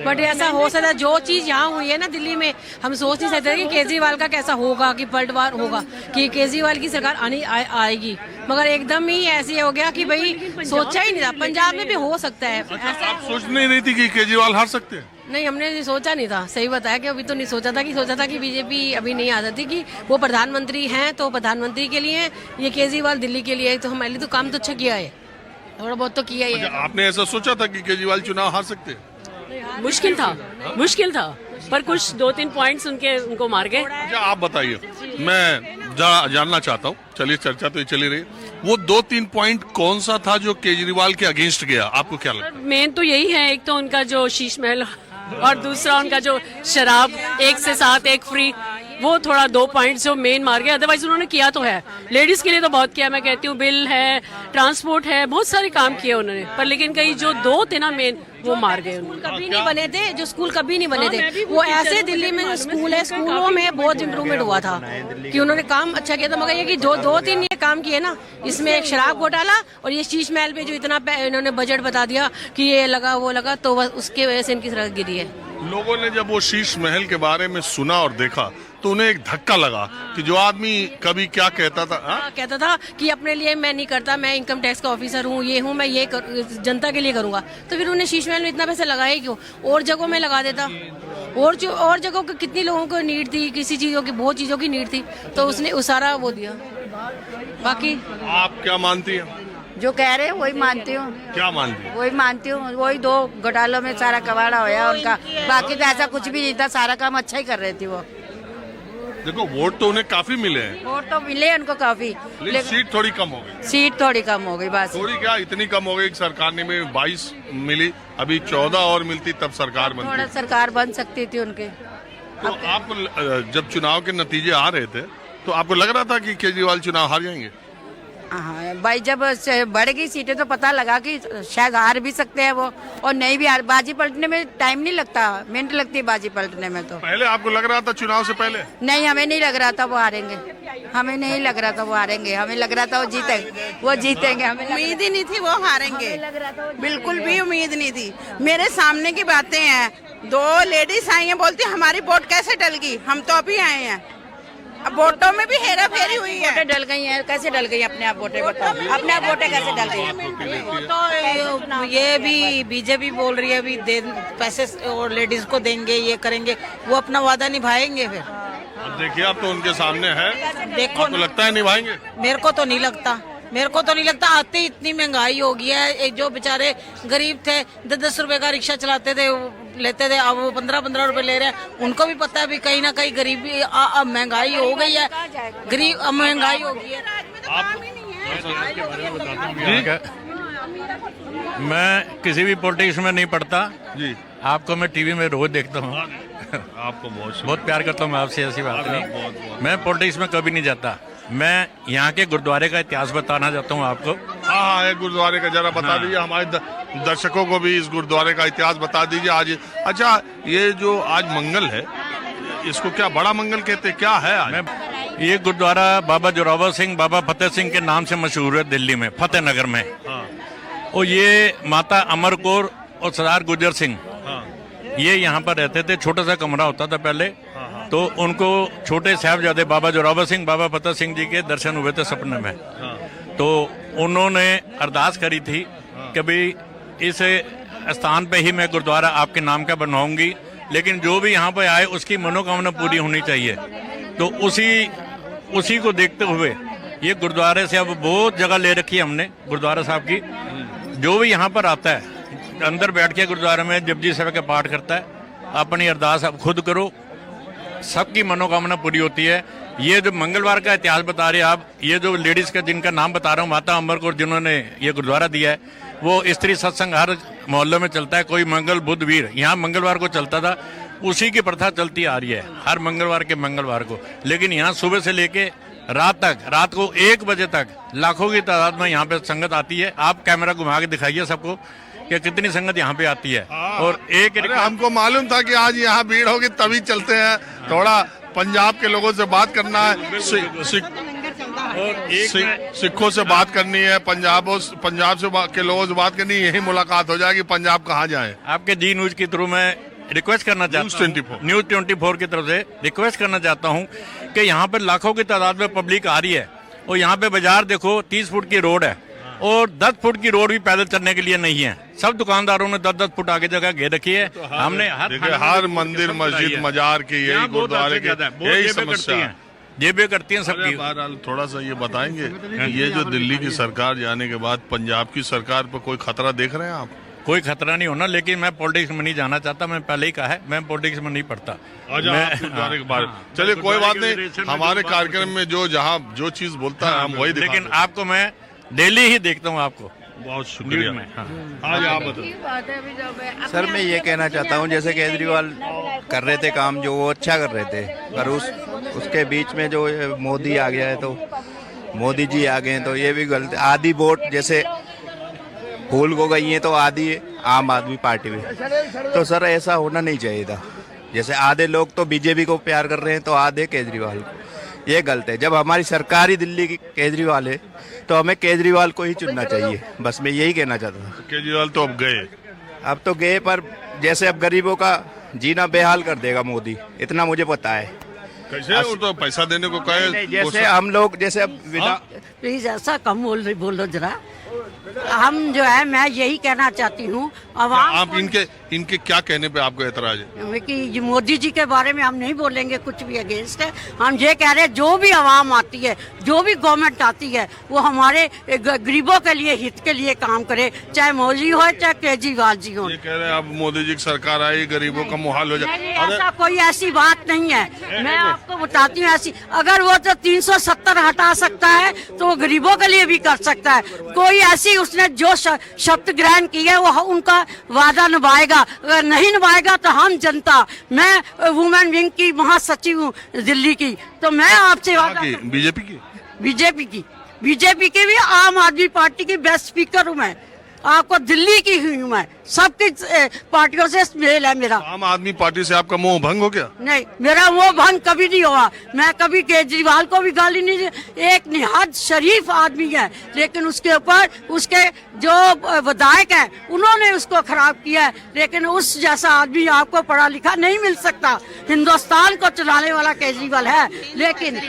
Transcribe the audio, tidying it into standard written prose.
But ऐसा हो सकता है, जो चीज यहाँ हुई है ना दिल्ली में, हम सोच नहीं सकते कि केजरीवाल का कैसा होगा, कि पलटवार होगा, कि केजरीवाल की सरकार आएगी, मगर एकदम ही ऐसे हो गया कि भाई सोचा ही नहीं था। पंजाब में भी हो सकता है ऐसा। आप सोच नहीं रही थी कि केजरीवाल हार सकते हैं? नहीं, हमने सोचा नहीं था, सही बताया कि अभी तो नहीं सोचा था कि बीजेपी अभी नहीं आ सकती, कि वो प्रधानमंत्री हैं तो प्रधानमंत्री के लिए, ये केजरीवाल दिल्ली के लिए, तो हमारे लिए तो काम तो अच्छा किया है, थोड़ा बहुत तो किया ही है। आपने ऐसा सोचा था कि केजरीवाल चुनाव हार सकते हैं? मुश्किल था पर कुछ 2-3 पॉइंट्स उनको मार गए। अच्छा, आप बताइए, मैं जानना चाहता हूँ। चलिए, चर्चा तो ये चली रही। वो 2-3 पॉइंट कौन सा था जो केजरीवाल के अगेंस्ट गया, आपको क्या लगता है? मेन तो यही है, एक तो उनका जो शीश महल और दूसरा उनका जो शराब 1 से 7 एक फ्री, वो थोड़ा 2 पॉइंट्स जो मेन मार गए। अदरवाइज उन्होंने किया तो है, लेडीज के लिए तो बहुत किया, मैं कहती हूँ, बिल है, ट्रांसपोर्ट है, बहुत सारे काम किए उन्होंने, पर लेकिन कई जो 2 थे ना मेन, वो मार गए उन्होंने। कभी नहीं बने थे, जो स्कूल कभी नहीं बने थे, वो ऐसे दिल्ली में जो स्कूल है, स्कूलों में बहुत इम्प्रूवमेंट हुआ था, कि उन्होंने काम अच्छा किया था। मगर ये कि 2-3 ये काम किए ना, इसमें एक शराब घोटाला और ये शीश महल पे जो इतना इन्होंने बजट बता दिया कि ये लगा वो लगा, तो उसके वजह से इनकी सड़क गिरी है। लोगों ने जब वो शीश महल के बारे में सुना और देखा तो उन्हें एक धक्का लगा कि जो आदमी कभी क्या कहता था, कहता था कि अपने लिए मैं नहीं करता, मैं इनकम टैक्स का ऑफिसर हूँ, ये हूँ, मैं ये जनता के लिए करूंगा, तो फिर उन्हें शीश महल में इतना पैसा लगाया क्यों? और जगहों में लगा देता, और जगहों को कितनी लोगों को नीड थी, किसी चीजों की, बहुत चीजों की नीड थी, तो उसने उसारा वो दिया। बाकी आप क्या मानती हैं? जो कह रहे हैं वही मानती हूँ। क्या मानती हैं? वही मानती हूँ, वही 2 घोटालों में सारा कबाड़ा होया उनका, बाकी तो ऐसा कुछ भी नहीं था, सारा काम अच्छा ही कर रही थी वो। देखो, वोट तो उन्हें काफी मिले हैं, वोट तो मिले उनको काफी, लेकिन सीट थोड़ी कम हो गई। सीट थोड़ी कम हो गई, बस। थोड़ी क्या, इतनी कम हो गई कि सरकार ने में 22 मिली, अभी 14 और मिलती तब सरकार थोड़ा बनती। सरकार बन सकती थी उनके। तो आपको जब चुनाव के नतीजे आ रहे थे तो आपको लग रहा था कि केजरीवाल चुनाव हार जाएंगे? हाँ भाई, जब बढ़ गई सीटें तो पता लगा कि शायद हार भी सकते हैं वो, और नहीं भी हार। बाजी पलटने में टाइम नहीं लगता, मिनट लगती है बाजी पलटने में। तो पहले आपको लग रहा था चुनाव से पहले? नहीं, हमें नहीं लग रहा था वो हारेंगे, हमें नहीं लग रहा था वो हारेंगे, हमें लग रहा था वो जीतेंगे, हमें उम्मीद ही नहीं थी वो हारेंगे, बिल्कुल भी उम्मीद नहीं थी। मेरे सामने की बातें हैं, 2 लेडीज आई हैं, बोलती हमारी वोट कैसे डल गई, हम तो अभी आए हैं। अब वोटों में भी हेरा फेरी हुई है। वोटें डल गई हैं, कैसे डल गई अपने आप वोटें, बताओ अपने आप वोटें कैसे डल गई? वो तो ये भी बीजेपी बोल रही है अभी पैसे और लेडीज को देंगे, ये करेंगे, वो अपना वादा निभाएंगे फिर। अब देखिए, आप तो उनके सामने है, देखो, आपको लगता है निभाएंगे? मेरे को तो नहीं लगता, आते ही इतनी महंगाई हो गई है। जो बेचारे गरीब थे, 10-10 रुपए का रिक्शा चलाते थे, लेते थे, अब वो 15-15 रुपए ले रहे हैं। उनको भी पता है भी कहीं ना कहीं गरीबी महंगाई हो गई है, महंगाई हो गई है। मैं किसी भी पॉलिटिक्स में नहीं पढ़ता जी, आपको मैं टीवी में रोज देखता हूँ। आपको बहुत प्यार करता हूँ मैं आपसे, ऐसी बात नहीं। मैं पॉलिटिक्स में कभी नहीं जाता। मैं यहाँ के गुरुद्वारे का इतिहास बताना चाहता हूँ आपको। हाँ, एक गुरुद्वारे का जरा बता दीजिए, हमारे दर्शकों को भी इस गुरुद्वारे का इतिहास बता दीजिए आज। अच्छा, ये जो आज मंगल है, इसको क्या बड़ा मंगल कहते हैं, क्या है आज? ये गुरुद्वारा बाबा जोरावर सिंह, बाबा फतेह सिंह के नाम से मशहूर है दिल्ली में, फतेह नगर में। और ये माता अमर कौर और सरदार गुजर सिंह, ये यहाँ पर रहते थे। छोटा सा कमरा होता था पहले, तो उनको छोटे साहबजादे बाबा जोरावर सिंह, बाबा फतेह सिंह जी के दर्शन हुए थे सपने में। तो उन्होंने अरदास करी थी कि भाई इस स्थान पे ही मैं गुरुद्वारा आपके नाम का बनवाऊंगी, लेकिन जो भी यहाँ पे आए उसकी मनोकामना पूरी होनी चाहिए। तो उसी को देखते हुए ये गुरुद्वारे से अब बहुत जगह ले रखी है हमने गुरुद्वारा साहब की। जो भी यहाँ पर आता है, अंदर बैठ के गुरुद्वारे में जपजी साहब का पाठ करता है, अपनी अरदास आप खुद करो, सबकी मनोकामना पूरी होती है। ये जो मंगलवार का इतिहास बता रहे हैं आप, ये जो लेडीज का जिनका नाम बता रहा हूँ, माता अमर कौर, जिन्होंने ये गुरुद्वारा दिया है, वो स्त्री सत्संग हर मोहल्ले में चलता है, कोई मंगल बुध वीर, यहाँ मंगलवार को चलता था, उसी की प्रथा चलती आ रही है हर मंगलवार के मंगलवार को। लेकिन यहाँ सुबह से लेके रात को 1 बजे तक लाखों की तादाद में यहाँ पे संगत आती है। आप कैमरा घुमा के दिखाइए सबको कि कितनी संगत यहाँ पे आती है। और हमको मालूम था कि आज यहाँ भीड़ होगी, तभी चलते हैं। थोड़ा पंजाब के लोगों से बात करना है। और एक सिखों से बात करनी है, पंजाब से के लोगों से बात करनी है, यही मुलाकात हो जाएगी। पंजाब कहाँ जाए? आपके जी न्यूज के थ्रू मैं रिक्वेस्ट करना चाहता हूँ, न्यूज 24 की तरफ से रिक्वेस्ट करना चाहता हूँ कि यहाँ पे लाखों की तादाद में पब्लिक आ रही है और यहाँ पे बाजार देखो 30 फुट की रोड है और 10 फुट की रोड भी पैदल चलने के लिए नहीं है। सब दुकानदारों ने 10-10 फुट आगे जगह घेर रखी है। हमने हर मंदिर मस्जिद मजार की यही गुरुद्वारे की यही समस्या है, जेबें करती हैं सबकी। बहरहाल थोड़ा सा ये बताएंगे, ये जो दिल्ली की सरकार जाने के बाद पंजाब की सरकार पर कोई खतरा देख रहे हैं आप? कोई खतरा नहीं होना, लेकिन मैं पॉलिटिक्स में नहीं जाना चाहता। मैं पहले ही कहा है, मैं पॉलिटिक्स में नहीं पढ़ता। चलिए कोई बात नहीं, हमारे कार्यक्रम में जो जहाँ जो चीज बोलता है हम वही लेकिन आपको मैं डेली ही देखता हूँ आपको। बहुत शुक्रिया। आज आप बताओ। सर मैं ये कहना चाहता हूँ, जैसे केजरीवाल कर रहे थे काम जो वो अच्छा कर रहे थे, पर उसके बीच में जो मोदी आ गया है तो मोदी जी आ गए हैं तो ये भी गलत। आधी वोट जैसे फूल को गई है तो आधी आम आदमी पार्टी में, तो सर ऐसा होना नहीं चाहिए था। जैसे आधे लोग तो बीजेपी को प्यार कर रहे हैं तो आधे केजरीवाल को, ये गलत है। जब हमारी सरकार ही दिल्ली की केजरीवाल है तो हमें केजरीवाल को ही चुनना चाहिए। बस मैं यही कहना चाहता था। केजरीवाल तो अब गए, पर जैसे अब गरीबों का जीना बेहाल कर देगा मोदी, इतना मुझे पता है। कैसे? वो तो पैसा देने को कहे, जैसे हम लोग जैसे अब प्लीज ऐसा कम बोलो जरा। हम जो है मैं यही कहना चाहती हूँ अवाम। आप इनके क्या कहने पे आपको एतराज है? कि मोदी जी के बारे में हम नहीं बोलेंगे कुछ भी अगेंस्ट है। हम ये कह रहे हैं जो भी आवाम आती है, जो भी गवर्नमेंट आती है, वो हमारे गरीबों के लिए हित के लिए काम करे, चाहे मोदी हो चाहे केजरीवाल जी हो। ये कह रहे हैं अब मोदी जी की सरकार आई, गरीबों का मुहाल हो जाए। ऐसा कोई ऐसी बात नहीं है। मैं आपको बताती हूँ ऐसी, अगर वो तो 370 हटा सकता है तो वो गरीबों के लिए भी कर सकता है। कोई ऐसी उसने जो शब्द ग्रहण की है वो उनका वादा निभाएगा, अगर नहीं निभाएगा तो हम जनता, मैं वुमेन विंग की महासचिव हूँ दिल्ली की, तो मैं आपसे बीजेपी की भी आम आदमी पार्टी की बेस्ट स्पीकर हूँ मैं, आपको दिल्ली की हुई हूँ मैं, सबकी पार्टियों से मेल है मेरा। आम आदमी पार्टी से आपका मोह भंग हो गया? नहीं, मेरा मोह भंग कभी नहीं हुआ। मैं कभी केजरीवाल को भी गाली नहीं दी। एक निहायत शरीफ आदमी है, लेकिन उसके ऊपर उसके जो विधायक है उन्होंने उसको खराब किया है। लेकिन उस जैसा आदमी आपको पढ़ा लिखा नहीं मिल सकता। हिंदुस्तान को चलाने वाला केजरीवाल है, लेकिन